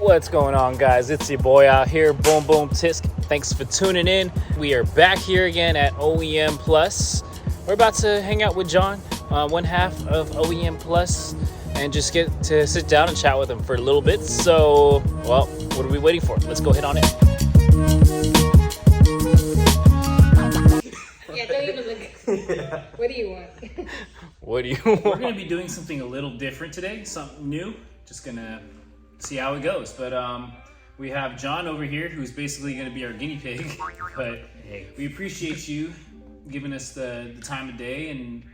What's going on, guys? It's your boy out here, Boom Boom Tisk. Thanks for tuning in. We are back here again at OEM Plus. We're about to hang out with John, one half of OEM Plus, and just get to sit down and chat with him for a little bit. So, well, what are we waiting for? Let's go hit on it. Yeah, don't even look. Yeah. What do you want? What do you want? We're going to be doing something a little different today, something new. Just going to see how it goes. But we have John over here, who's basically going to be our guinea pig. But hey, we appreciate you giving us the time of day. And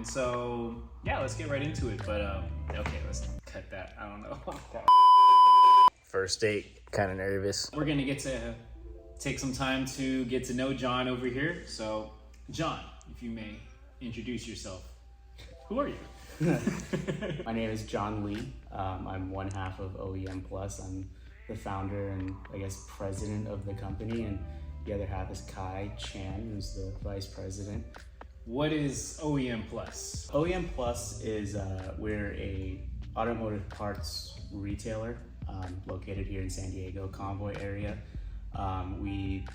so, yeah, let's get right into it. But, okay, let's cut that. I don't know. First date, kind of nervous. We're going to get to take some time to get to know John over here. So, John, if you may introduce yourself. Who are you? My name is John Lee. I'm one half of OEM Plus. I'm the founder and I guess president of the company, and the other half is Kai Chan, who's the vice president. What is OEM Plus? OEM Plus is we're a automotive parts retailer located here in San Diego, Convoy area. We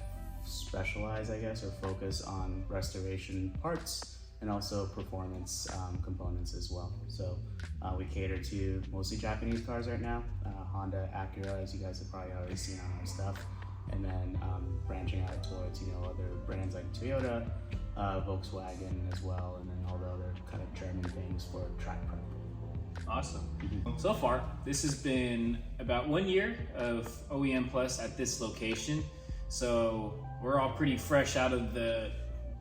specialize, I guess, or focus on restoration parts and also performance components as well. So we cater to mostly Japanese cars right now, Honda, Acura, as you guys have probably already seen on our stuff, and then branching out towards other brands like Toyota, Volkswagen as well, and then all the other kind of German things for track prep. Awesome. So far, this has been about 1 year of OEM Plus at this location. So we're all pretty fresh out of the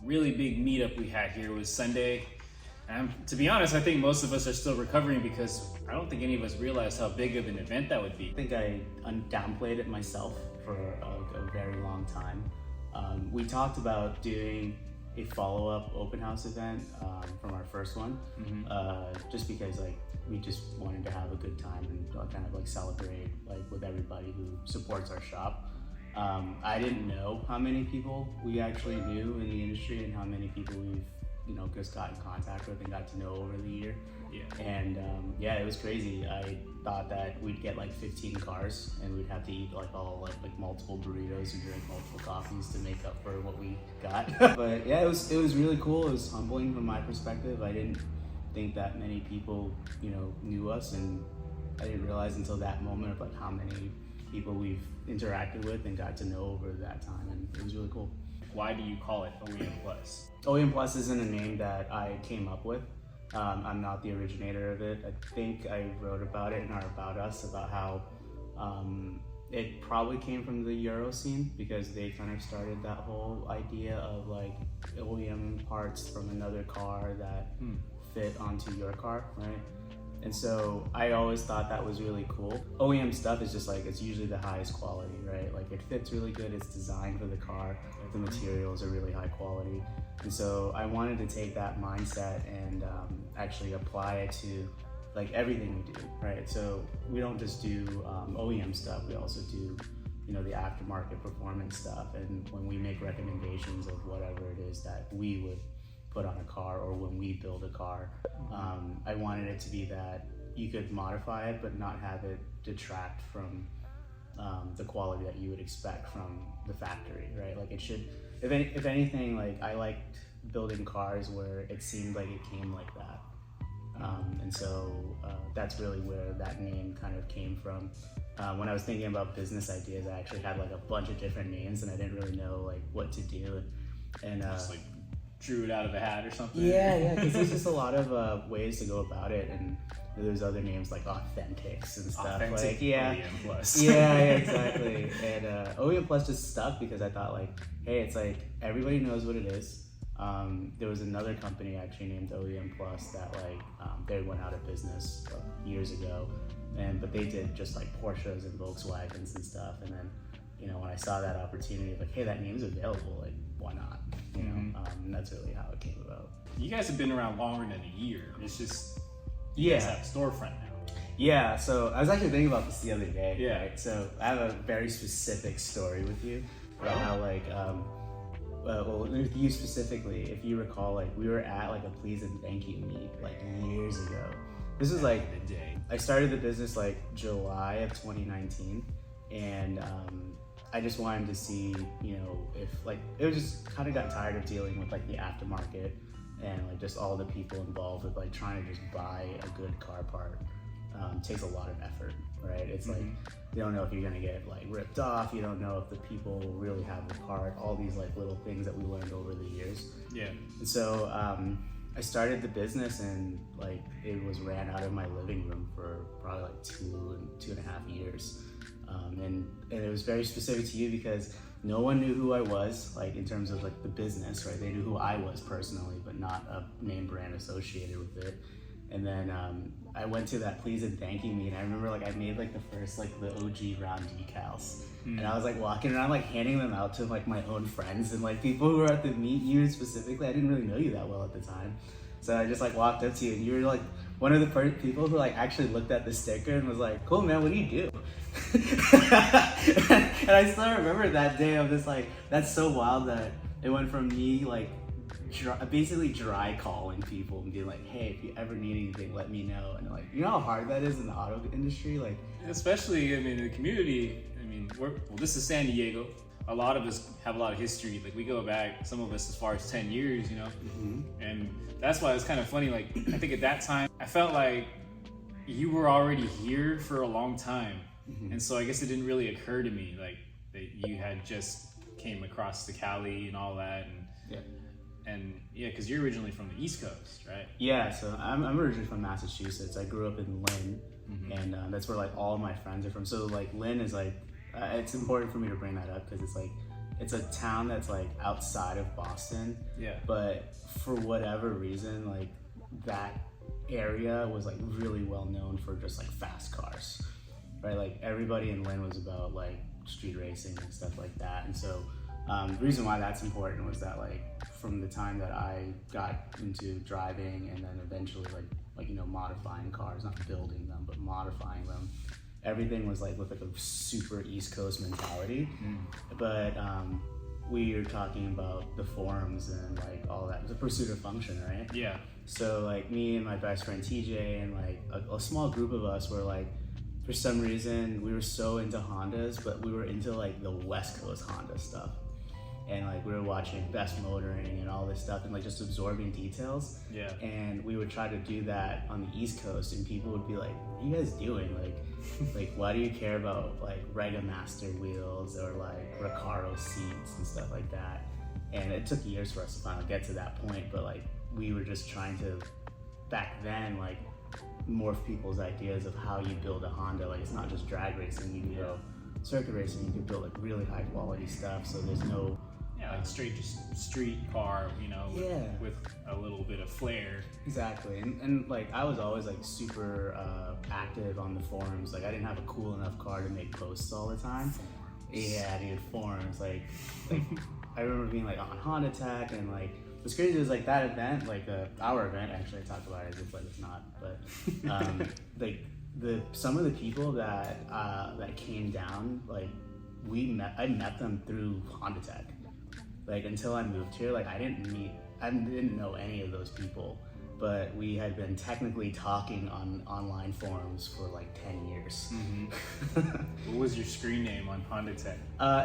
really big meetup we had here. It was Sunday. And to be honest, I think most of us are still recovering because I don't think any of us realized how big of an event that would be. I think I downplayed it myself for a very long time. We talked about doing a follow-up open house event from our first one, just because we just wanted to have a good time and kind of celebrate with everybody who supports our shop. I didn't know how many people we actually knew in the industry and how many people we've just got in contact with and got to know over the year. Yeah. And it was crazy. I thought that we'd get 15 cars and we'd have to eat multiple burritos and drink multiple coffees to make up for what we got. But yeah, it was really cool. It was humbling from my perspective. I didn't think that many people knew us, and I didn't realize until that moment of how many people we've interacted with and got to know over that time, and it was really cool. Why do you call it OEM Plus? OEM Plus isn't a name that I came up with. I'm not the originator of it. I think I wrote about it in our About Us, about how it probably came from the Euro scene, because they kind of started that whole idea of OEM parts from another car that fit onto your car, right? And so I always thought that was really cool. OEM stuff is just it's usually the highest quality, right? It fits really good, it's designed for the car, the materials are really high quality. And so I wanted to take that mindset and actually apply it to everything we do, right? So we don't just do OEM stuff, we also do the aftermarket performance stuff. And when we make recommendations of whatever it is that we would put on a car, or when we build a car, I wanted it to be that you could modify it but not have it detract from the quality that you would expect from the factory, right? It should, if anything, I liked building cars where it seemed like it came like that. And so that's really where that name kind of came from. When I was thinking about business ideas, I actually had a bunch of different names and I didn't really know what to do. And just drew it out of a hat or something. Yeah, because there's just a lot of ways to go about it, and there's other names like Authentics and stuff. Authentic OEM Plus. Yeah, exactly. And OEM Plus just stuck because I thought hey, it's everybody knows what it is. There was another company actually named OEM Plus that they went out of business years ago, but they did just Porsches and Volkswagens and stuff. And then when I saw that opportunity, hey, that name's available, why not? And that's really how it came about. You guys have been around longer than a year. It's just you yeah. guys have a storefront now. Yeah, so I was actually thinking about this the other day. Yeah. Right? So I have a very specific story with you about how with you specifically, if you recall, we were at a please and thank you meet years ago. This was the day. I started the business like July of 2019, and I just wanted to see, you know, if like, it was just kind of got tired of dealing with like the aftermarket and like just all the people involved with like trying to just buy a good car part. Takes a lot of effort, right? It's like, you don't know if you're gonna get like ripped off, you don't know if the people really have the part, all these like little things that we learned over the years. Yeah. And so I started the business, and like it was ran out of my living room for probably like 2.5 years. And it was very specific to you because no one knew who I was, like in terms of like the business, right? They knew who I was personally, but not a name brand associated with it. And then I went to that please and thanking me, and I remember like I made like the first like the OG round decals, and I was like walking around like handing them out to like my own friends and like people who were at the meet. You specifically, I didn't really know you that well at the time, so I just like walked up to you, and you were like one of the first people who like actually looked at the sticker and was like, "Cool, man, what do you do?" And I still remember that day. I'm just like, that's so wild that it went from me like basically dry calling people and being like, hey, if you ever need anything, let me know. And like, you know how hard that is in the auto industry? Like, especially, I mean, in the community, I mean, well, this is San Diego. A lot of us have a lot of history. Like, we go back, some of us as far as 10 years, you know? And that's why it's kind of funny. Like, I think at that time, I felt like you were already here for a long time. And so I guess it didn't really occur to me, like, that you had just came across the Cali and all that. And yeah, because you're originally from the East Coast, right? Yeah, so I'm originally from Massachusetts. I grew up in Lynn, and that's where like all of my friends are from. So like Lynn is like, it's important for me to bring that up because it's like, it's a town that's like outside of Boston. Yeah. But for whatever reason, like that area was like really well known for just like fast cars, right? Like everybody in Lynn was about like street racing and stuff like that. And so the reason why that's important was that like from the time that I got into driving and then eventually like you know, modifying cars, not building them but modifying them, everything was like with like a super East Coast mentality. But we were talking about the forums and like all that. It was a pursuit of function, right? Yeah. So like me and my best friend TJ and like a small group of us were like, for some reason we were so into Hondas, but we were into like the West Coast Honda stuff. And like we were watching Best Motoring and all this stuff and like just absorbing details. Yeah. And we would try to do that on the East Coast, and people would be like, what are you guys doing? Like why do you care about like Regamaster wheels or like Recaro seats and stuff like that? And it took years for us to finally get to that point, but like we were just trying to, back then, like morph people's ideas of how you build a Honda. Like it's not just drag racing, you can go circuit racing, you can build like really high quality stuff, so there's no like straight just street car, you know, with a little bit of flair. Exactly. And like I was always like super active on the forums. Like I didn't have a cool enough car to make posts all the time. Yeah, dude, forums. Like I remember being like on Honda Tech, and like what's crazy is like that event, like our event, actually I talk about it as if like it's not, but like some of the people that that came down, like I met them through Honda Tech. Like until I moved here, like I didn't know any of those people, but we had been technically talking on online forums for like 10 years. What was your screen name on Honda Tech?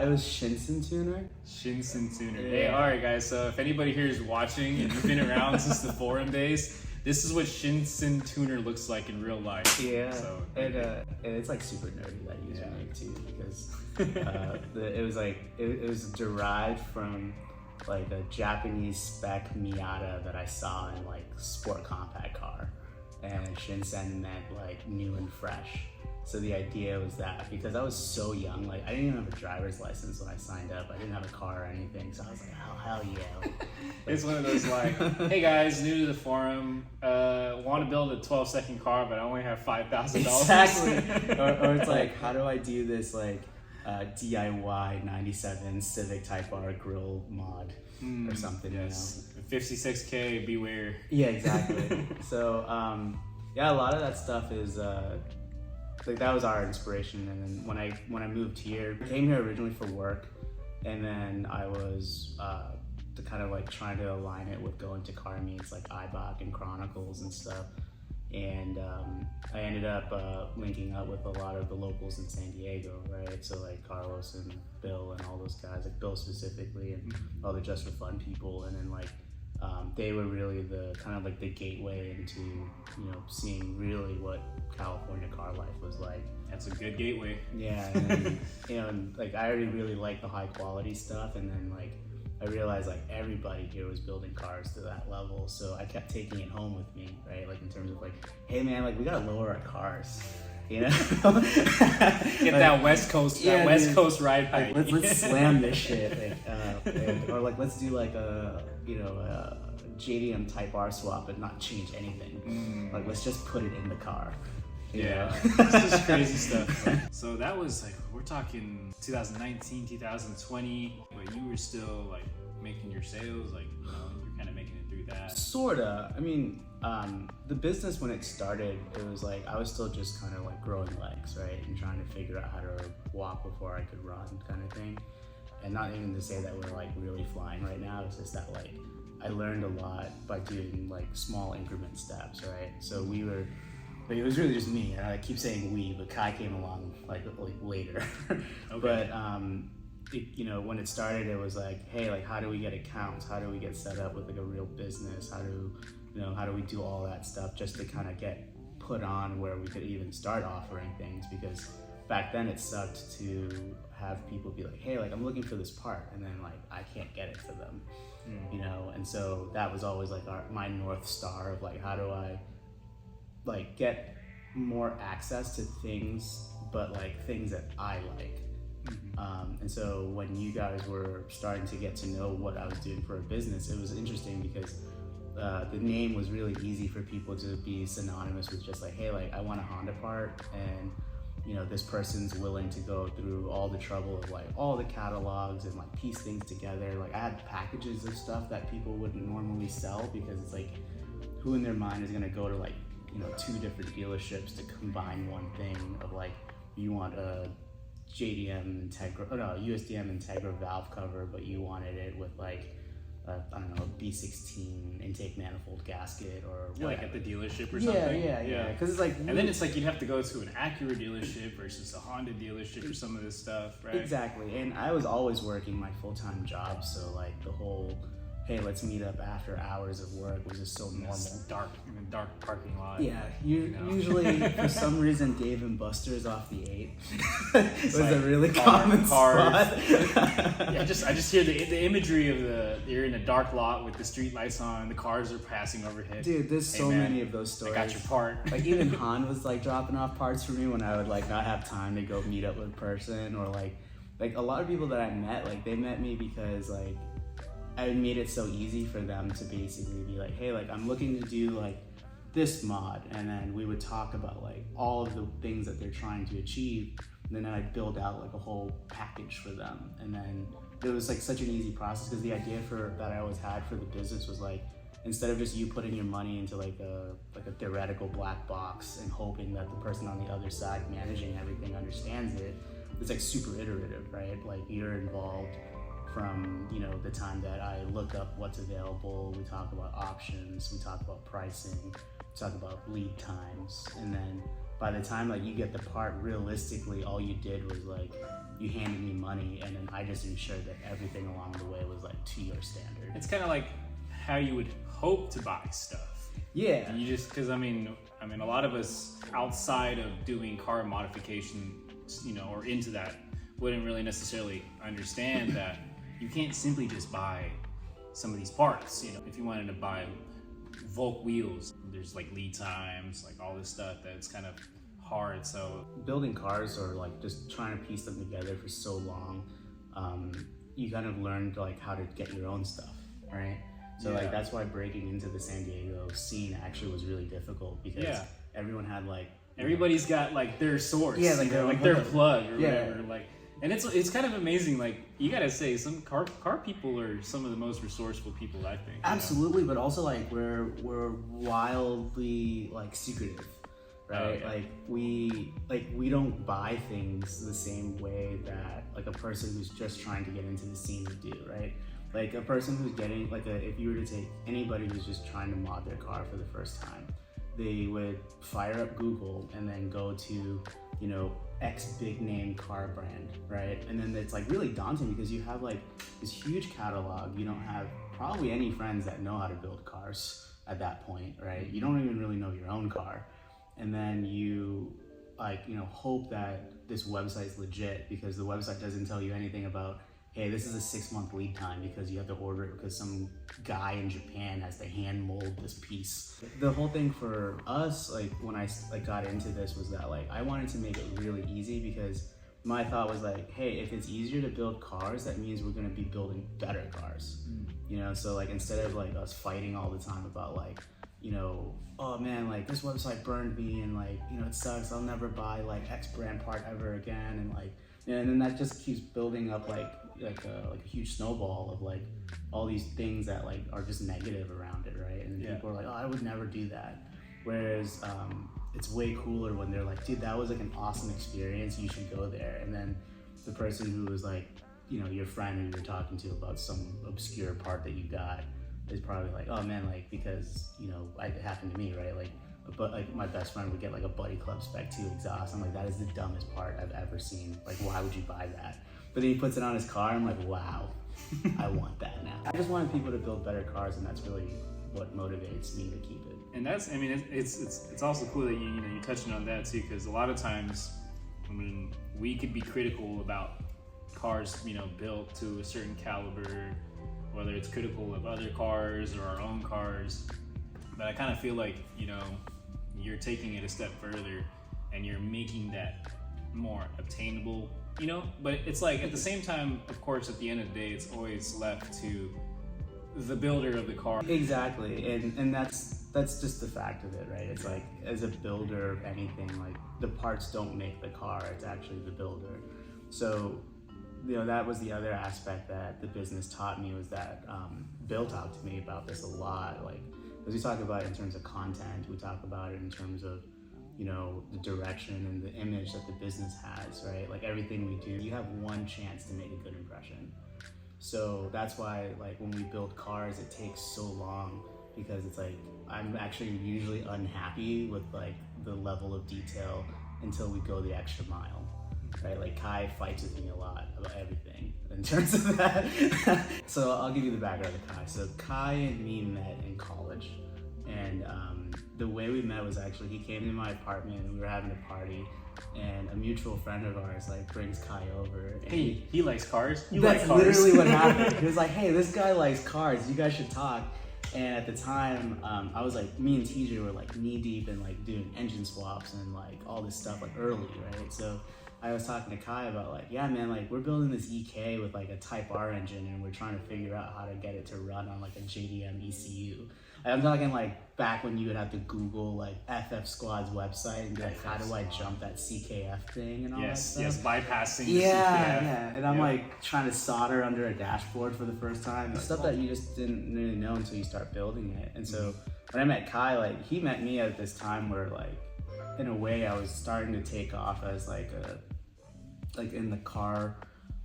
It was Shinsen Tuner. Shinsen Tuner. Yeah. Hey, all right, guys. So if anybody here is watching and you've been around since the forum days, this is what Shinsen Tuner looks like in real life. Yeah, So, and it's like super nerdy, that username too, because it was derived from like a Japanese spec Miata that I saw in like sport compact car, and Shinsen meant like new and fresh. So the idea was that because I was so young, like I didn't even have a driver's license when I signed up. I didn't have a car or anything, so I was like, oh hell yeah. it's one of those like, hey guys, new to the forum, want to build a 12-second car, but I only have $5,000. Exactly. or it's like, how do I do this like DIY 97 Civic Type R grill mod or something? Yes. You know? 56K, beware. Yeah, exactly. So yeah, a lot of that stuff is like that was our inspiration. And then when I moved here, I came here originally for work, and then I was to kind of like trying to align it with going to car meets like IBOC and Chronicles and stuff. And I ended ended up linking up with a lot of the locals in San Diego, right? So like Carlos and Bill and all those guys, like Bill specifically, and all the Just for Fun people, and then like they were really the kind of like the gateway into, you know, seeing really what California car life was like. That's a good gateway. Yeah, and then, you know, and like I already really liked the high quality stuff, and then like I realized like everybody here was building cars to that level, so I kept taking it home with me, right? Like in terms of like, hey man, like we gotta lower our cars, you know? Get that West Coast, yeah, that West dude, Coast ride pipe. like, let's slam this shit, like, or like let's do like a, you know, a JDM Type R swap and not change anything. Like let's just put it in the car. Yeah, it's just crazy stuff. So that was like, we're talking 2019, 2020, but you were still like making your sales, like, you know, you're kind of making it through that. Sorta. I mean, the business when it started, it was like I was still just kind of like growing legs, right, and trying to figure out how to walk before I could run, kind of thing. And not even to say that we're like really flying right now. It's just that like I learned a lot by doing like small increment steps, right? So we were. But it was really just me, and I keep saying we, but Kai came along like later. Okay. But you know, when it started, it was like, hey, like how do we get accounts? How do we get set up with like a real business? How do we do all that stuff just to kind of get put on where we could even start offering things? Because back then it sucked to have people be like, hey, like I'm looking for this part, and then like I can't get it to them, you know. And so that was always like my North Star of like, how do I like get more access to things, but like things that I like. And so when you guys were starting to get to know what I was doing for a business, it was interesting because the name was really easy for people to be synonymous with just like, hey, like I want a Honda part, and you know, this person's willing to go through all the trouble of like all the catalogs and like piece things together. Like I had packages of stuff that people wouldn't normally sell, because it's like, who in their mind is gonna go to like, you know, 2 different dealerships to combine one thing of like, you want a JDM Integra, USDM Integra valve cover, but you wanted it with like, I don't know, a B16 intake manifold gasket or whatever. Like at the dealership or something. Yeah. Because it's like, and then it's like you'd have to go to an Acura dealership versus a Honda dealership for some of this stuff, right? Exactly. And I was always working my full-time job, so like the whole, hey, let's meet up after hours of work was just so normal. In a dark parking lot. Yeah, usually for some reason Dave and Buster's off the 8 was like a really common spot. Yeah, I just hear the imagery of you're in a dark lot with the street lights on, the cars are passing overhead. Dude, there's so many of those stories. I got your part. Like even Han was like dropping off parts for me when I would like not have time to go meet up with a person, or like a lot of people that I met, like they met me because like I made it so easy for them to basically be like, hey, like I'm looking to do like this mod, and then we would talk about like all of the things that they're trying to achieve, and then I'd build out like a whole package for them. And then it was like such an easy process, because the idea that I always had for the business was like, instead of just you putting your money into like a theoretical black box and hoping that the person on the other side managing everything understands it, it's like super iterative, right? Like you're involved from, you know, the time that I look up what's available, we talk about options, we talk about pricing, we talk about lead times, and then by the time like you get the part, realistically all you did was like you handed me money, and then I just ensured that everything along the way was like to your standard. It's kind of like how you would hope to buy stuff. Yeah. You just, because I mean a lot of us outside of doing car modification, you know, or into that, wouldn't really necessarily understand that you can't simply just buy some of these parts. You know, if you wanted to buy Volk wheels, there's like lead times, like all this stuff that's kind of hard. So building cars, or like just trying to piece them together for so long, you kind of learned like how to get your own stuff, right? So like that's why breaking into the San Diego scene actually was really difficult, because everyone had like, everybody's got like their source, like, you know, like their plug or whatever, like. And it's kind of amazing, like, you gotta say, some car people are some of the most resourceful people, I think. Absolutely, but also, like, we're wildly, like, secretive, right? Oh, yeah. we don't buy things the same way that, like, a person who's just trying to get into the scene would do, right? Like, a person who's getting, like, if you were to take anybody who's just trying to mod their car for the first time, they would fire up Google and then go to, you know, X big name car brand, right? And then it's like really daunting because you have like this huge catalog. You don't have probably any friends that know how to build cars at that point, right? You don't even really know your own car. And then you like, you know, hope that this website's legit because the website doesn't tell you anything about, hey, this is a 6-month lead time because you have to order it because some guy in Japan has to hand mold this piece. The whole thing for us, like when I like got into this was that like I wanted to make it really easy because my thought was like, hey, if it's easier to build cars, that means we're gonna be building better cars. You know, so like instead of like us fighting all the time about like, you know, oh man, like this website burned me and like, you know, it sucks, I'll never buy like X brand part ever again, and like, and then that just keeps building up like a huge snowball of like all these things that like are just negative around it, right? And people are like, oh, I would never do that. Whereas it's way cooler when they're like, dude, that was like an awesome experience, you should go there. And then the person who was like, you know, your friend who you're talking to about some obscure part that you got is probably like, oh man, like because, you know, it happened to me, right? Like, but like my best friend would get like a Buddy Club Spec 2 exhaust. I'm like, that is the dumbest part I've ever seen. Like, why would you buy that? But then he puts it on his car. I'm like, wow, I want that now. I just wanted people to build better cars, and that's really what motivates me to keep it. And that's, I mean, it's also cool that you know you touching on that too, because a lot of times, I mean, we could be critical about cars, you know, built to a certain caliber, whether it's critical of other cars or our own cars. But I kind of feel like, you know, you're taking it a step further and you're making that more obtainable, you know? But it's like, at the same time, of course, at the end of the day, it's always left to the builder of the car. Exactly, and that's just the fact of it, right? It's like, as a builder of anything, like the parts don't make the car, it's actually the builder. So, you know, that was the other aspect that the business taught me, was that Bill talked to me about this a lot. Like, as we talk about it in terms of content, we talk about it in terms of, you know, the direction and the image that the business has, right? Like everything we do, you have one chance to make a good impression. So that's why, like, when we build cars, it takes so long, because it's like, I'm actually usually unhappy with like the level of detail until we go the extra mile, right? Like Kai fights with me a lot about everything in terms of that. So I'll give you the background of Kai. So Kai and me met in college, and the way we met was actually, he came to my apartment and we were having a party, and a mutual friend of ours like brings Kai over. And Hey, he likes cars. You that's like cars. literally what happened. He was like, hey, this guy likes cars, you guys should talk. And at the time, I was like, me and TJ were like knee deep in like doing engine swaps and like all this stuff like early, right? So I was talking to Kai about like, yeah man, like we're building this EK with like a Type R engine, and we're trying to figure out how to get it to run on like a JDM ECU. I'm talking like back when you would have to Google like FF Squad's website and be like, how do I jump that CKF thing and all that stuff? Yes, bypassing the CKF. Yeah. And I'm like trying to solder under a dashboard for the first time. Like, stuff that you just didn't really know until you start building it. And so when I met Kai, like he met me at this time where like, in a way I was starting to take off as like in the car,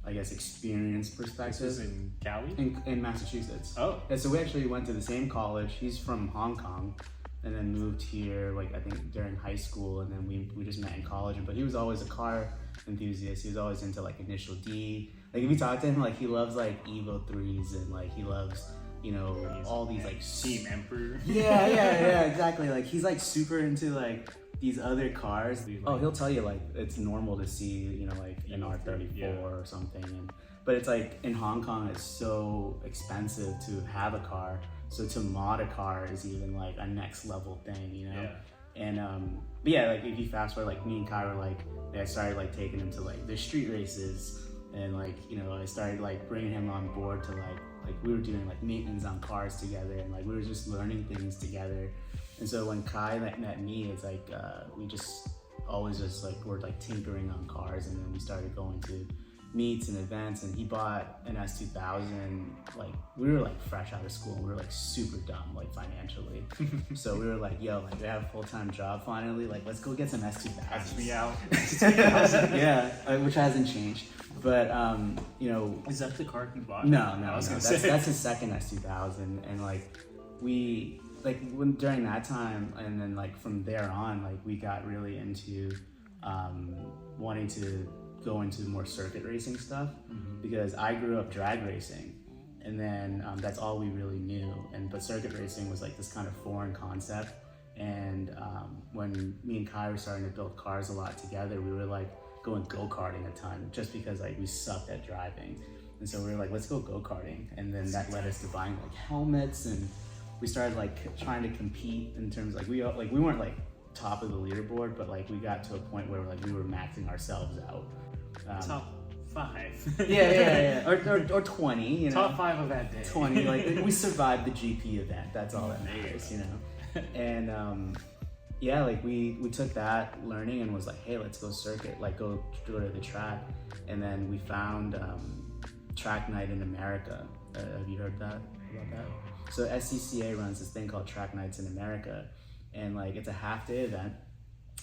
I guess, experience perspective. This is in Cali? In Massachusetts. Oh. Yeah, so we actually went to the same college. He's from Hong Kong, and then moved here, like I think during high school, and then we just met in college. But he was always a car enthusiast. He was always into like Initial D. Like if you talk to him, like he loves like Evo 3s, and like he loves, you know, all these like Team Emperor. Yeah, exactly. Like he's like super into like these other cars. Oh, he'll tell you like it's normal to see, you know, like an R34 or something, but it's like in Hong Kong it's so expensive to have a car, so to mod a car is even like a next level thing, you know. And but yeah, like if you fast forward, like me and Kai were like, I started like taking him to like the street races, and like, you know, I started like bringing him on board to like we were doing like maintenance on cars together, and like we were just learning things together. And so when Kai met me, it's like we just always just like were like tinkering on cars, and then we started going to meets and events, and he bought an S2000. Like we were like fresh out of school, and we were like super dumb like financially. So we were like, yo, like we have a full-time job finally, like let's go get some S2000s. Catch me out. Yeah, which hasn't changed. But you know, Is that the car you bought? no, I was gonna that's say. his second S2000, and like we like during that time, and then like from there on, like we got really into wanting to go into more circuit racing stuff, because I grew up drag racing, and then that's all we really knew. But circuit racing was like this kind of foreign concept. And when me and Kai were starting to build cars a lot together, we were like going go-karting a ton, just because like we sucked at driving. And so we were like, let's go go-karting. And then that led us to buying like helmets, and we started like trying to compete in terms of, we weren't like top of the leaderboard, but like we got to a point where like we were maxing ourselves out. Top 5. Yeah. Or 20, you know. Top 5 of that day. 20, like we survived the GP event. That's all that matters, you know. And yeah, like we took that learning and was like, hey, let's go circuit, like go to the track. And then we found Track Night in America. Have you heard about that? So SCCA runs this thing called Track Nights in America, and like it's a half-day event.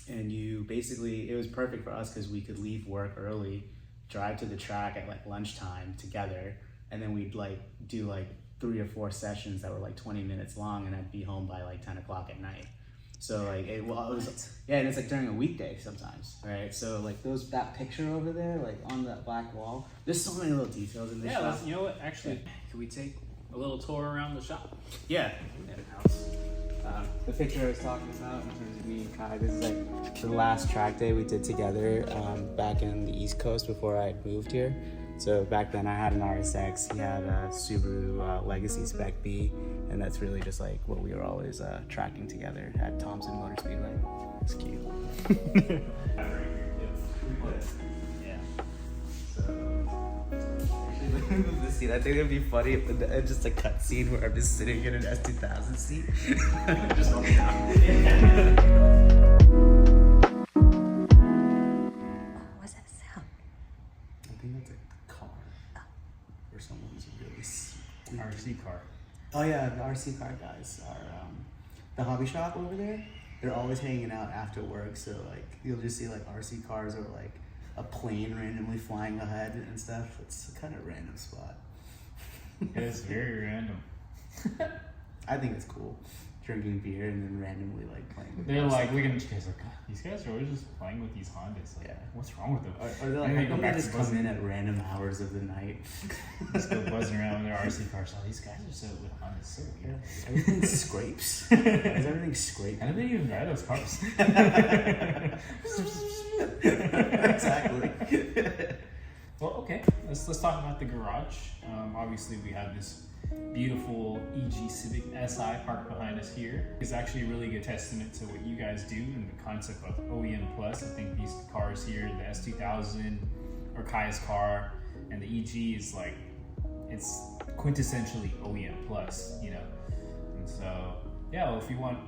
And you basically, it was perfect for us because we could leave work early, drive to the track at like lunchtime together, and then we'd like do like 3 or 4 sessions that were like 20 minutes long, and I'd be home by like 10 o'clock at night. So like it was, yeah, and it's like during a weekday sometimes, right? So like that picture over there, like on that black wall, there's so many little details in this shop. You know what? Actually, can we take a little tour around the shop? Yeah. The picture I was talking about in terms of me and Kai, this is like the last track day we did together back in the East Coast before I had moved here. So back then I had an RSX, he had a Subaru Legacy Spec B, and that's really just like what we were always tracking together at Thompson Motor Speedway. It's cute. Yeah. The scene, I think it'd be funny if just a cut scene where I'm just sitting in an S2000 seat. Just looking down. What's that sound? I think that's a car. Or someone's really RC car. Oh yeah, the RC car guys are the hobby shop over there. They're always hanging out after work, so like you'll just see like RC cars or like a plane randomly flying ahead and stuff. It's a kind of random spot. It is very random. I think it's cool. Drinking beer and then randomly like playing with They're like, look at these guys, like, God, these guys are always just playing with these Hondas. Like, yeah. What's wrong with them? Or they're like, And they how go come back they to just come buzzing. in at random hours of the night? Just go buzzing around with their RC cars. Oh, these guys are so with Hondas, so weird. Everything scrapes. Is everything scraping? How do they even drive those cars? Exactly. Well, okay. Let's talk about the garage. Obviously, we have this beautiful EG Civic SI parked behind us here. It's actually a really good testament to what you guys do and the concept of OEM Plus. I think these cars here, the S2000 or Kai's car, and the EG is like, it's quintessentially OEM Plus, you know. And so, yeah, well, if you want,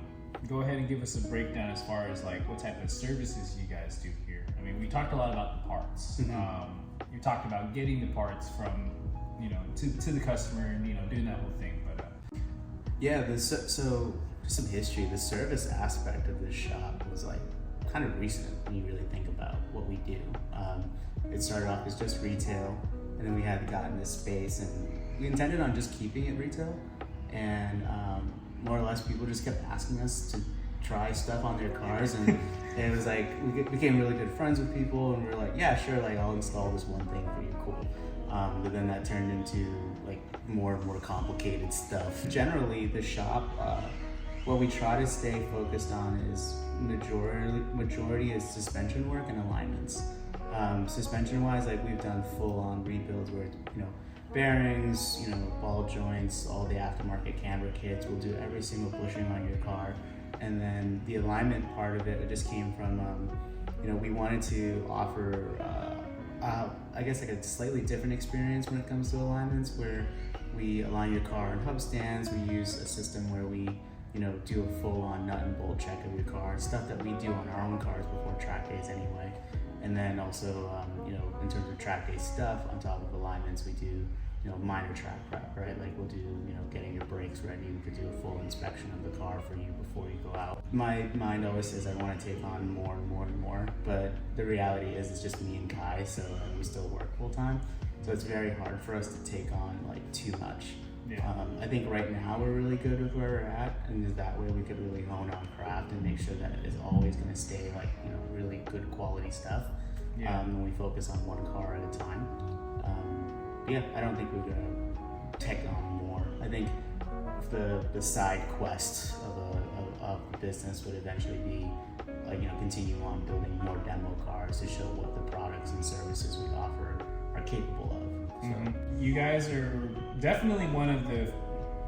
go ahead and give us a breakdown as far as like what type of services you guys do here. I mean, we talked a lot about the parts. You talked about getting the parts from, you know, to the customer and, you know, doing that whole thing. But yeah, so just some history. The service aspect of this shop was like kind of recent when you really think about what we do. It started off as just retail, and then we had gotten this space, and we intended on just keeping it retail. And more or less, people just kept asking us to try stuff on their cars, and it was like we became really good friends with people, and we were like, yeah, sure, like I'll install this one thing for you, cool. But then that turned into like more and more complicated stuff. Generally, the shop, what we try to stay focused on is majority is suspension work and alignments. Suspension wise, like we've done full on rebuilds where, you know, bearings, you know, ball joints, all the aftermarket camber kits. We'll do every single bushing on your car. And then the alignment part of it just came from, you know, we wanted to offer, I guess like a slightly different experience when it comes to alignments, where we align your car on hub stands. We use a system where we, you know, do a full-on nut and bolt check of your car, stuff that we do on our own cars before track days anyway. And then also, you know, in terms of track day stuff, on top of alignments, we do, you know, minor track prep, right? Like we'll do, you know, getting your brakes ready. We could do a full inspection of the car for you before you go out. My mind always says I want to take on more and more and more, but the reality is it's just me and Kai, so we still work full time. So it's very hard for us to take on like too much. I think right now we're really good with where we're at, and that way we could really hone our craft and make sure that it's always going to stay like, you know, really good quality stuff. When we focus on one car at a time. I don't think we're going to take on more. I think the side quest of the business would eventually be like, you know, continue on building more demo cars to show what the products and services we offer are capable of. So. You guys are definitely one of the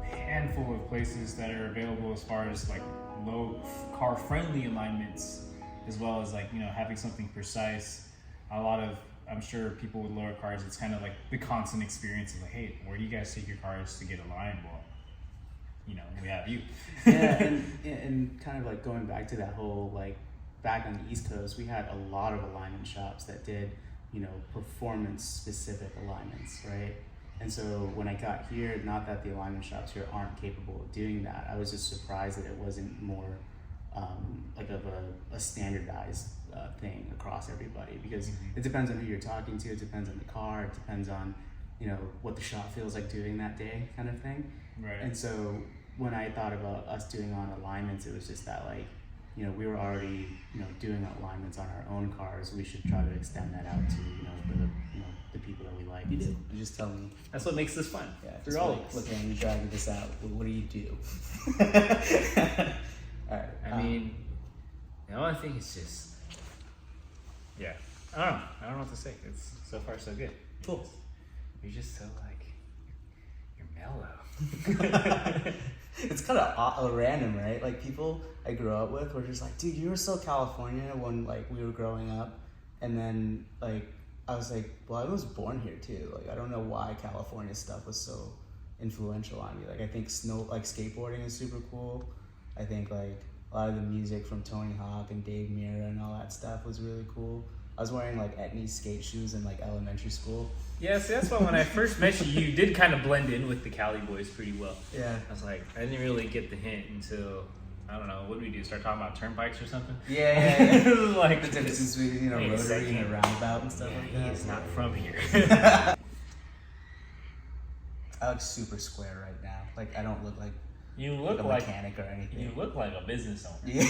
handful of places that are available as far as like low car friendly alignments, as well as like, you know, having something precise. A lot of, I'm sure people with lower cars, it's kind of like the constant experience of like, hey, where do you guys take your cars to get aligned? Well, you know, we have you. and kind of like going back to that whole, like, back on the East Coast, we had a lot of alignment shops that did, you know, performance specific alignments, right? And so when I got here, not that the alignment shops here aren't capable of doing that, I was just surprised that it wasn't more like of a standardized thing across everybody, because it depends on who you're talking to, it depends on the car, it depends on, you know, what the shop feels like doing that day, kind of thing. Right. And so when I thought about us doing on alignments, it was just that, like, you know, we were already, you know, doing alignments on our own cars. We should try to extend that out to, the people that we like. You do. You just tell me. That's what makes this fun. Yeah. For all of us. Look, man, you're dragging this out. What do you do? All right. I mean, the only thing is just, yeah. I don't know what to say. It's so far so good. Cool. You're just so like, you're mellow. It's kind of random, right? Like, people I grew up with were just like, dude, you were so California when, like, we were growing up. And then, like, I was like, well, I was born here too. Like, I don't know why California stuff was so influential on me. Like, I think skateboarding is super cool. I think, like, a lot of the music from Tony Hawk and Dave Mirra and all that stuff was really cool. I was wearing, like, Etnies skate shoes in, like, elementary school. Yeah, see, that's why when I first met you, you did kind of blend in with the Cali boys pretty well. Yeah. I was like, I didn't really get the hint until, I don't know, what did we do? Start talking about turnpikes or something? Yeah. Like, the difference between, you know, wait a rotary second. and a roundabout and stuff yeah, like he that. is not from here. I look super square right now. Like, I don't look like You look a like mechanic or anything. you look like a business owner, Yeah.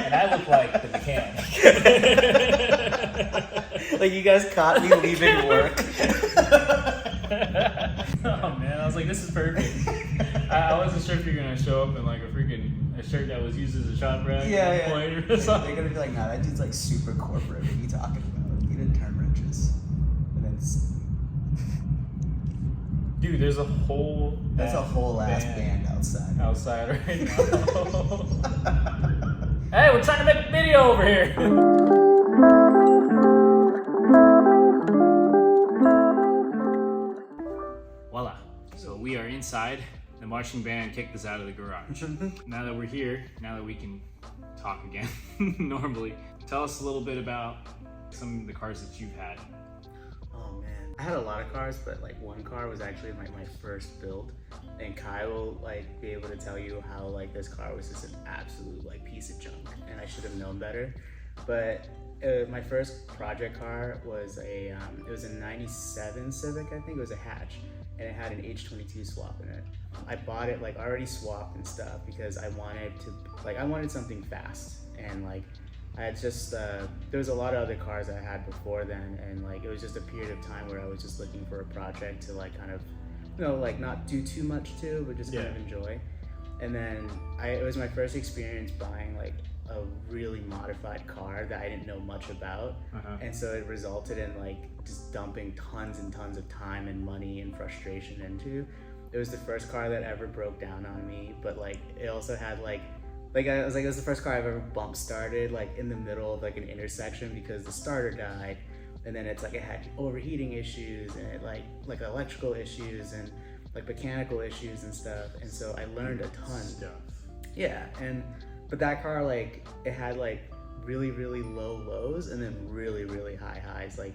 and I look like the mechanic. Like, you guys caught me leaving work. Oh man, I was like, this is perfect. I wasn't sure if you're gonna show up in like a shirt that was used as a shop rack. Yeah. Point or They're something. gonna be like, nah, that dude's like super corporate. What are you talking about? He didn't turn wrenches. And then Dude, there's a whole that's a whole ass band outside. outside right now. Hey, we're trying to make a video over here. Voila. So we are inside. The marching band kicked us out of the garage. Now that we're here, now that we can talk again normally, tell us a little bit about some of the cars that you've had. Oh man, I had a lot of cars, but like one car was actually like my first build, and Kai will like be able to tell you how like this car was just an absolute like piece of junk, and I should have known better. But my first project car was it was a '97 Civic, I think. It was a hatch, and it had an H22 swap in it. I bought it like already swapped and stuff because I wanted something fast, and like I had just there was a lot of other cars I had before then, and like it was just a period of time where I was just looking for a project to like kind of, you know, like not do too much to, but just kind of enjoy. And then it was my first experience buying like a really modified car that I didn't know much about, and so it resulted in like just dumping tons and tons of time and money and frustration into. It was the first car that ever broke down on me, but like it also had like I was like, it was the first car I've ever bump started like in the middle of like an intersection because the starter died, and then it's like it had overheating issues and it like electrical issues and like mechanical issues and stuff, and so I learned a ton. Yeah, but that car, like, it had like really low lows and then really high highs. Like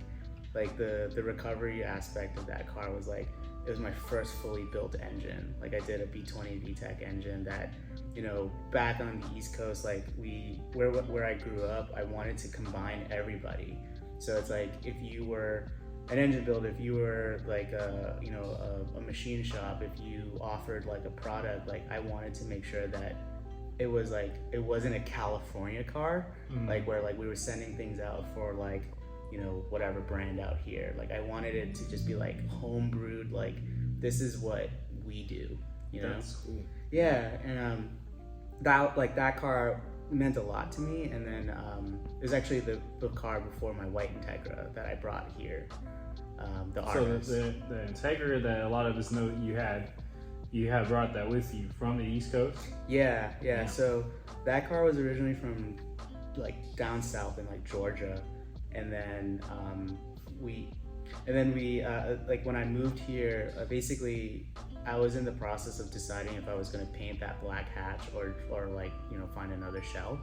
the recovery aspect of that car was like, it was my first fully built engine. Like I did a B20 VTEC engine that, you know, back on the East Coast, like where I grew up, I wanted to combine everybody. So it's like if you were an engine builder, if you were like a, you know, a machine shop, if you offered like a product, like I wanted to make sure that it was like, it wasn't a California car, like where like we were sending things out for like, you know, whatever brand out here. Like I wanted it to just be like home brewed, like this is what we do, you know? That's cool. Yeah, and that car meant a lot to me. And then it was actually the car before my white Integra that I brought here. The Argos. So the Integra that a lot of us know you have brought that with you from the East Coast? Yeah. So that car was originally from like down south in like Georgia, and then we like when I moved here, basically I was in the process of deciding if I was going to paint that black hatch or like, you know, find another shell.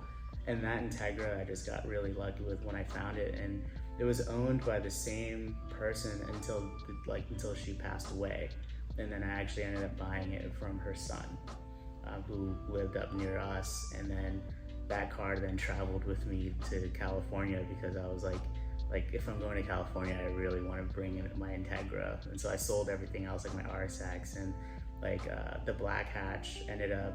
And that Integra I just got really lucky with when I found it, and it was owned by the same person until she passed away. And then I actually ended up buying it from her son, who lived up near us. And then that car then traveled with me to California because I was like if I'm going to California, I really want to bring in my Integra. And so I sold everything else, like my RSX, and like the black hatch ended up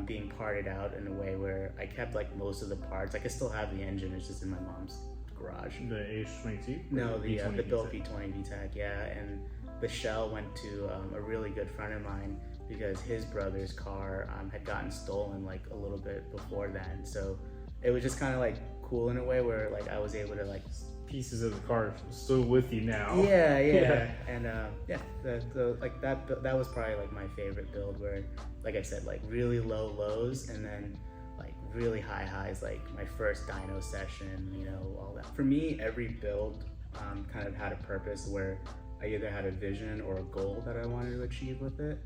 being parted out in a way where I kept like most of the parts. Like I still have the engine, it's just in my mom's garage. The H22? No, the Bill VTEC? P20 VTEC, yeah. And the shell went to a really good friend of mine because his brother's car had gotten stolen like a little bit before then. So it was just kind of like cool in a way where like I was able to like Pieces of the car still with you now. yeah. Yeah. And like that was probably like my favorite build, where like I said, like really low lows and then like really high highs, like my first dyno session, you know, all that. For me, every build kind of had a purpose where I either had a vision or a goal that I wanted to achieve with it.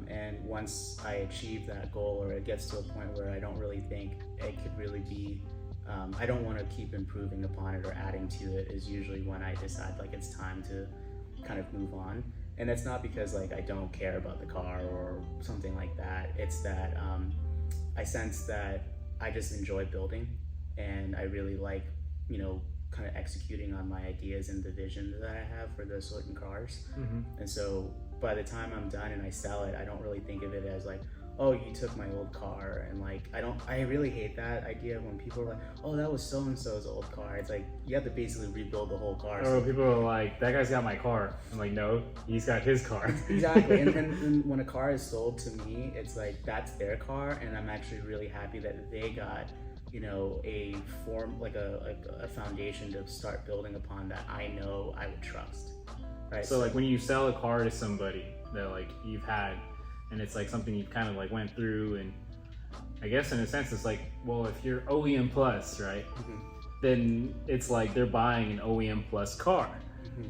And once I achieve that goal, or it gets to a point where I don't really think it could really be, I don't want to keep improving upon it or adding to it, is usually when I decide like it's time to kind of move on. And it's not because like I don't care about the car or something like that. It's that I sense that I just enjoy building, and I really like, you know, kind of executing on my ideas and the vision that I have for those certain cars. And so by the time I'm done and I sell it, I don't really think of it as like, oh, you took my old car. And like I really hate that idea when people are like, oh, that was so-and-so's old car. It's like you have to basically rebuild the whole car. Or people are like, that guy's got my car. I'm like, no, he's got his car. Exactly. and when a car is sold to me, it's like that's their car, and I'm actually really happy that they got, you know, a form, like a foundation to start building upon that I know I would trust. Right. So like when you sell a car to somebody that like you've had, and it's like something you've kind of like went through, and I guess in a sense it's like, well, if you're OEM Plus, right, then it's like they're buying an OEM Plus car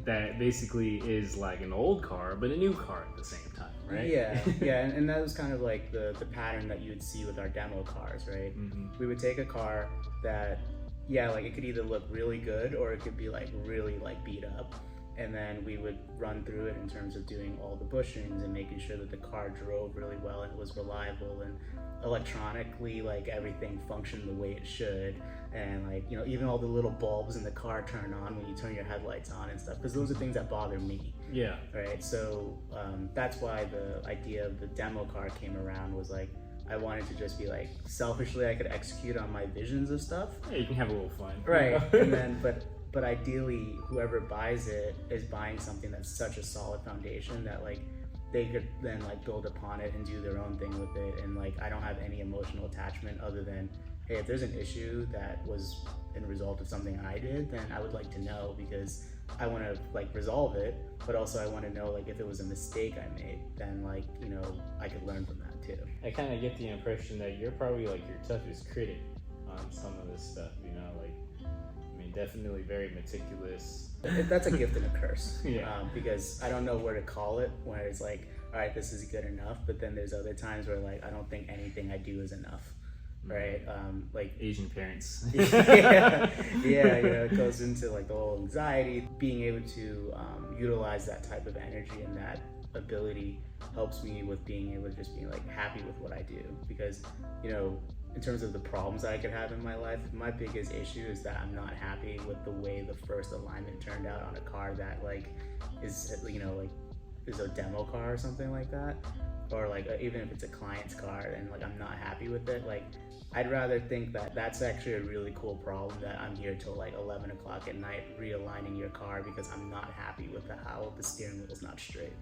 that basically is like an old car but a new car at the same time, right? Yeah, and that was kind of like the pattern that you would see with our demo cars, right? We would take a car that, yeah, like it could either look really good or it could be like really like beat up. And then we would run through it in terms of doing all the bushings and making sure that the car drove really well and it was reliable, and electronically like everything functioned the way it should, and like, you know, even all the little bulbs in the car turn on when you turn your headlights on and stuff, because those are things that bother me. Yeah. Right. So that's why the idea of the demo car came around, was like I wanted to just be like, selfishly I could execute on my visions of stuff. Yeah, you can have a little fun. Right. And then but ideally whoever buys it is buying something that's such a solid foundation that like they could then like build upon it and do their own thing with it. And like I don't have any emotional attachment other than, hey, if there's an issue that was in result of something I did, then I would like to know, because I want to like resolve it, but also I want to know like if it was a mistake I made, then like, you know, I could learn from that too. I kind of get the impression that you're probably like your toughest critic on some of this stuff, you know, like, I mean, definitely very meticulous. That's a gift and a curse. Yeah. Because I don't know where to call it, where it's like, all right, this is good enough, but then there's other times where like I don't think anything I do is enough, right? Like Asian parents. yeah, you know, it goes into like the whole anxiety. Being able to utilize that type of energy and that ability helps me with being able to just be like happy with what I do, because, you know, in terms of the problems that I could have in my life, my biggest issue is that I'm not happy with the way the first alignment turned out on a car that like is, you know, like is a demo car or something like that, or like even if it's a client's car and like I'm not happy with it. Like I'd rather think that that's actually a really cool problem, that I'm here till like 11 o'clock at night realigning your car because I'm not happy with how the steering wheel's not straight.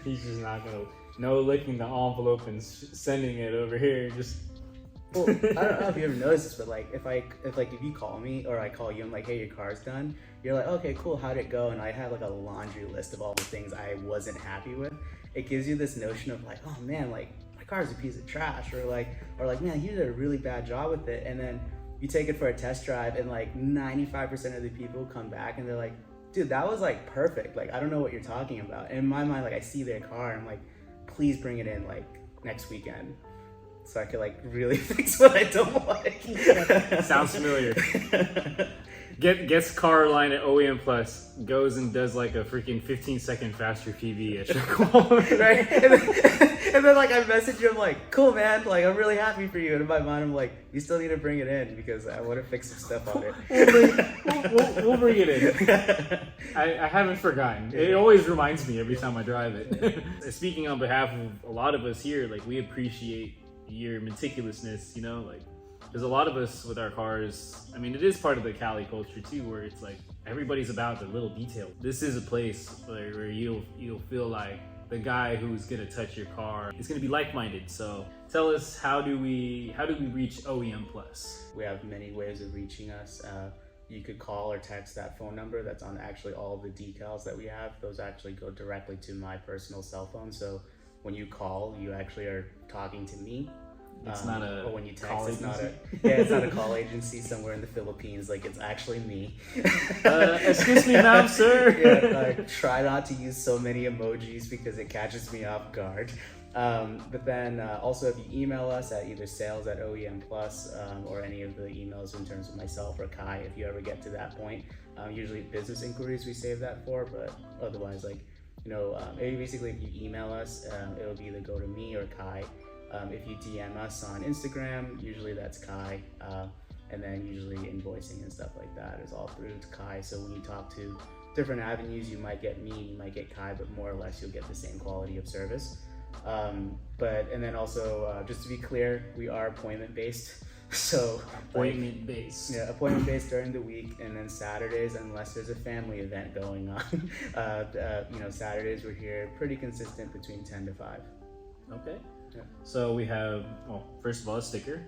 He's just not gonna no licking the envelope and sending it over here. Just well, I don't know if you ever noticed this, but like if you call me or I call you, I'm like, hey, your car's done. You're like, okay, cool, how'd it go? And I have like a laundry list of all the things I wasn't happy with. It gives you this notion of like, oh man, like my car's a piece of trash, or like man, you did a really bad job with it. And then you take it for a test drive, and like 95% of the people come back and they're like, dude, that was like perfect. Like I don't know what you're talking about. And in my mind, like I see their car, and I'm like, please bring it in like next weekend, so I could like really fix what I don't like. sounds familiar. Gets car line at OEM Plus, goes and does like a freaking 15-second faster PV at Socal. Right? And then like I message you, I'm like, cool man, like I'm really happy for you. And in my mind I'm like, you still need to bring it in because I want to fix some stuff on it. We'll bring it in. I haven't forgotten. It always reminds me every time I drive it. Speaking on behalf of a lot of us here, like we appreciate your meticulousness, you know, like there's a lot of us with our cars. I mean, it is part of the Cali culture too, where it's like everybody's about the little detail. This is a place where you'll feel like the guy who's gonna touch your car is gonna be like-minded. So tell us, how do we reach OEM Plus? We have many ways of reaching us. You could call or text that phone number that's on actually all the decals that we have. Those actually go directly to my personal cell phone. So when you call, you actually are talking to me. It's not a or when you text, call it's not agency? it's not a call agency somewhere in the Philippines. Like it's actually me. Excuse me, ma'am, sir. Yeah, like, try not to use so many emojis because it catches me off guard. But then also if you email us at either sales@OEM Plus or any of the emails in terms of myself or Kai, if you ever get to that point, usually business inquiries we save that for, but otherwise, like, you know, basically if you email us, it'll be either go to me or Kai. If you DM us on Instagram, usually that's Kai, and then usually invoicing and stuff like that is all through Kai. So when you talk to different avenues, you might get me, you might get Kai, but more or less you'll get the same quality of service. And then also, just to be clear, we are appointment based. So Appointment based. Yeah, appointment based during the week, and then Saturdays, unless there's a family event going on, you know, Saturdays we're here pretty consistent between 10 to 5. Okay. Yeah. So we have, well, first of all, a sticker.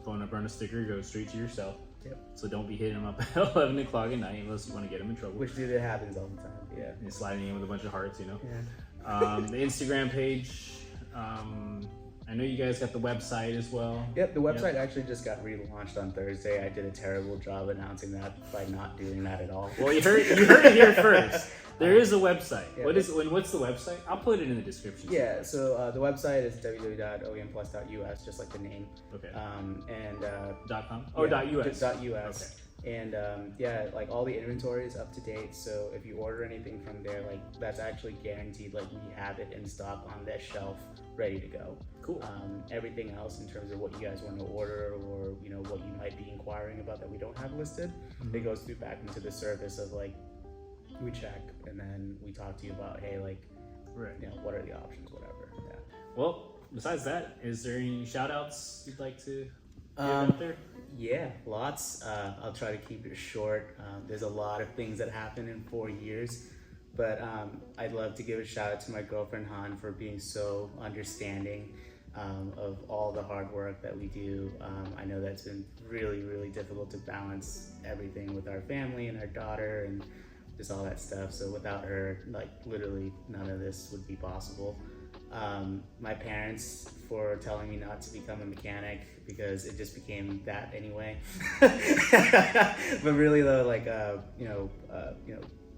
Phone number on a sticker goes straight to yourself. Yep. So don't be hitting them up at 11 o'clock at night unless you want to get them in trouble. Which dude, it happens all the time. Yeah. You're sliding in with a bunch of hearts, you know. Yeah. The Instagram page. I know you guys got the website as well. Yep, the website actually just got relaunched on Thursday. I did a terrible job announcing that by not doing that at all. Well, you heard it here first. There is a website. Yeah. What's the website? I'll put it in the description. Yeah, so the website is www.oemplus.us, just like the name. Okay. And .com? Or yeah, .us? just .us. Okay. And yeah, like all the inventory is up to date. So if you order anything from there, like that's actually guaranteed. Like we have it in stock on that shelf, ready to go. Cool. Everything else in terms of what you guys want to order, or you know what you might be inquiring about that we don't have listed, it goes through back into the service of like we check and then we talk to you about, hey, like, right, you know, what are the options, whatever. Yeah. Well, besides that, is there any shout outs you'd like to give out there? Yeah, lots. I'll try to keep it short. There's a lot of things that happen in 4 years, but I'd love to give a shout out to my girlfriend Han for being so understanding of all the hard work that we do. I know that's been really, really difficult to balance everything with our family and our daughter and just all that stuff. So without her, like literally none of this would be possible. My parents for telling me not to become a mechanic because it just became that anyway. But really though, like you know,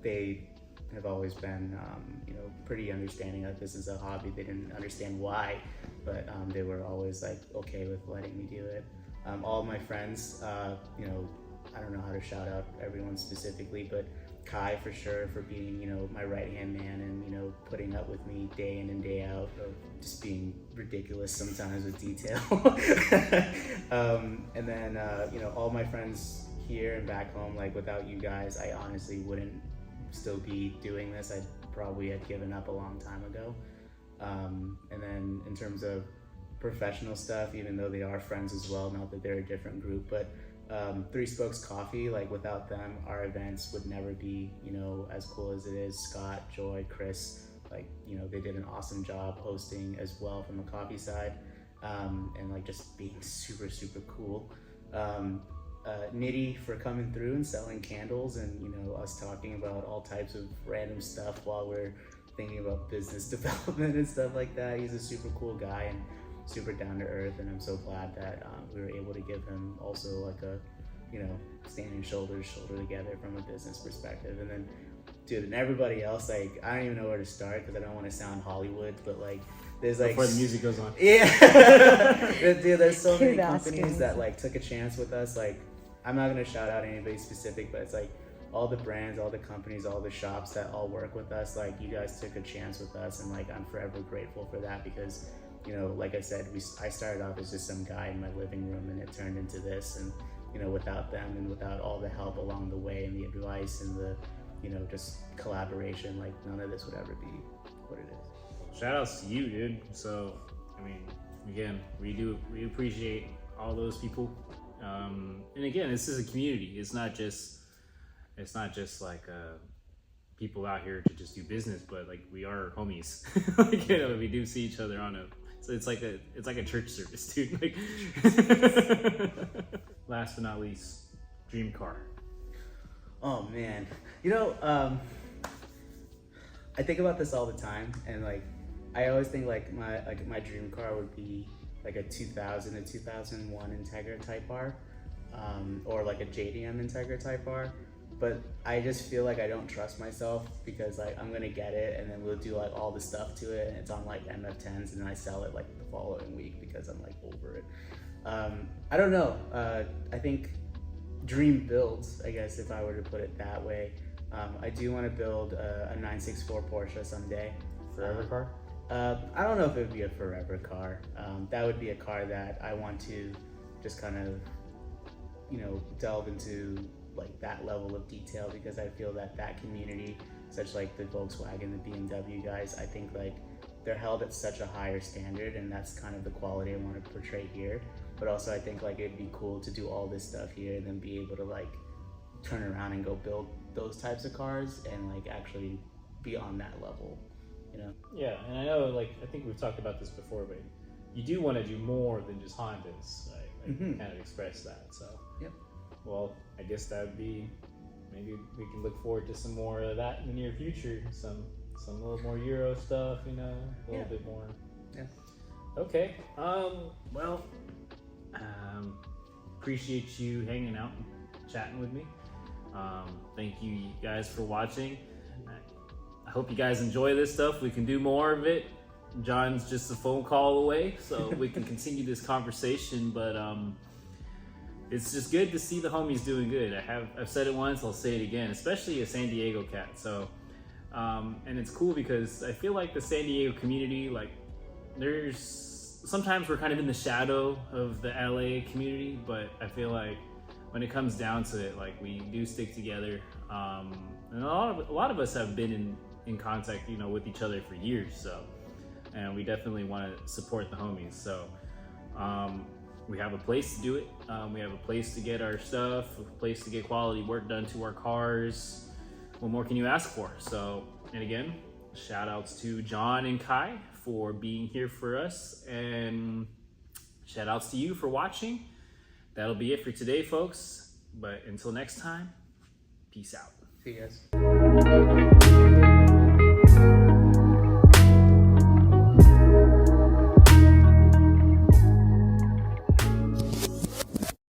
they have always been you know, pretty understanding that this is a hobby. They didn't understand why, but they were always like okay with letting me do it. All of my friends, you know, I don't know how to shout out everyone specifically, but Kai for sure for being, you know, my right-hand man and, you know, putting up with me day in and day out of just being ridiculous sometimes with detail. And then, you know, all my friends here and back home, like without you guys, I honestly wouldn't still be doing this. I probably had given up a long time ago. And then in terms of professional stuff, even though they are friends as well, not that they're a different group, but Three Spokes Coffee, like without them, our events would never be, you know, as cool as it is. Scott, Joy, Chris, like, you know, they did an awesome job hosting as well from the coffee side, and like just being super, super cool. Nitty for coming through and selling candles, and, you know, us talking about all types of random stuff while we're thinking about business development and stuff like that. He's a super cool guy and super down to earth, and I'm so glad that we were able to give him also like a, you know, standing shoulder to shoulder together from a business perspective. And then, dude, and everybody else, like, I don't even know where to start because I don't want to sound Hollywood, but like, there's like Before the music goes on. Yeah. Dude, there's so many Keep companies asking. that like took a chance with us. Like, I'm not gonna shout out anybody specific, but it's like all the brands, all the companies, all the shops that all work with us. Like, you guys took a chance with us, and like, I'm forever grateful for that because, you know, like I said, I started off as just some guy in my living room, and it turned into this. And, you know, without them and without all the help along the way and the advice and the, you know, just collaboration, like none of this would ever be what it is. Shout outs to you, dude. So, I mean, again, we appreciate all those people. And again, this is a community. It's not just like people out here to just do business, but like we are homies. Like, you know, we do see each other on a. So it's like a church service, dude. Like, last but not least, dream car. Oh man, you know, I think about this all the time, and like, I always think like my dream car would be like a 2000 to 2001 Integra Type R, or like a JDM Integra Type R. But I just feel like I don't trust myself because like I'm gonna get it and then we'll do like all the stuff to it and it's on like MF10s and then I sell it like the following week because I'm like over it. I don't know. I think dream builds, I guess, if I were to put it that way. I do want to build a 964 Porsche someday. Forever car? I don't know if it would be a forever car. That would be a car that I want to just kind of, you know, delve into like that level of detail because I feel that community, such like the Volkswagen, the BMW guys, I think like they're held at such a higher standard, and that's kind of the quality I want to portray here. But also I think like it'd be cool to do all this stuff here and then be able to like turn around and go build those types of cars and like actually be on that level, you know? Yeah, and I know, like, I think we've talked about this before, but you do want to do more than just Hondas, right? Like, kind of express that, so. Yep. Well, I guess that would be, maybe we can look forward to some more of that in the near future. Some little more Euro stuff, you know, a little bit more. Yeah. Okay, well, appreciate you hanging out and chatting with me. Thank you guys for watching. I hope you guys enjoy this stuff. We can do more of it. John's just a phone call away, so we can continue this conversation, but it's just good to see the homies doing good. I've said it once, I'll say it again, especially a San Diego cat. So, and it's cool because I feel like the San Diego community, like sometimes we're kind of in the shadow of the LA community, but I feel like when it comes down to it, like we do stick together. And a lot of us have been in contact, you know, with each other for years. So, and we definitely want to support the homies. So, we have a place to do it. We have a place to get our stuff, a place to get quality work done to our cars. What more can you ask for? So, and again, shout outs to John and Kai for being here for us, and shout outs to you for watching. That'll be it for today, folks. But until next time, peace out. See you guys.